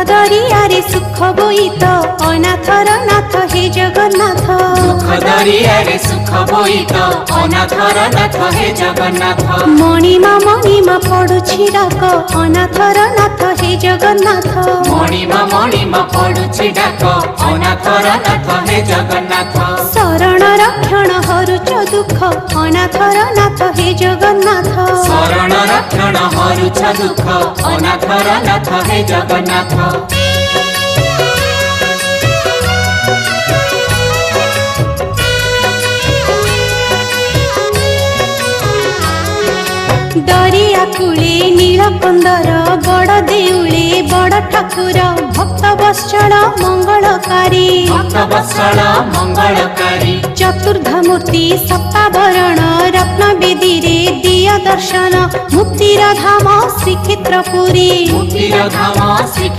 दरियारे सुख बोईत अनाथर नाथ हे जगन्नाथ। दुख दरियारे सुख बोईत अनाथर नाथ हे जगन्नाथ। मणिमा पड़ुछि डाक अनाथर नाथ हे जगन्नाथ। मणिमा पड़ुछि डाक अनाथर नाथ हे जगन्नाथ। शरण रक्षण हरुच दुख अनाथर नाथ हे जगन्नाथ। शरण रक्षण हरुच दुख अनाथर नाथ हे जगन्नाथ। दरिया कूले नीलकंदर बड़ देउले बड़ ठाकुर भक्त वत्सल मंगलकारी। भक्त वत्सल मंगलकारी। चतुर्धमूर्ति सप्तावरण रत्न बेदी रे दिया दर्शन मुक्तिर धाम श्रीक्षेत्रपुरी। मुक्तिर धाम श्री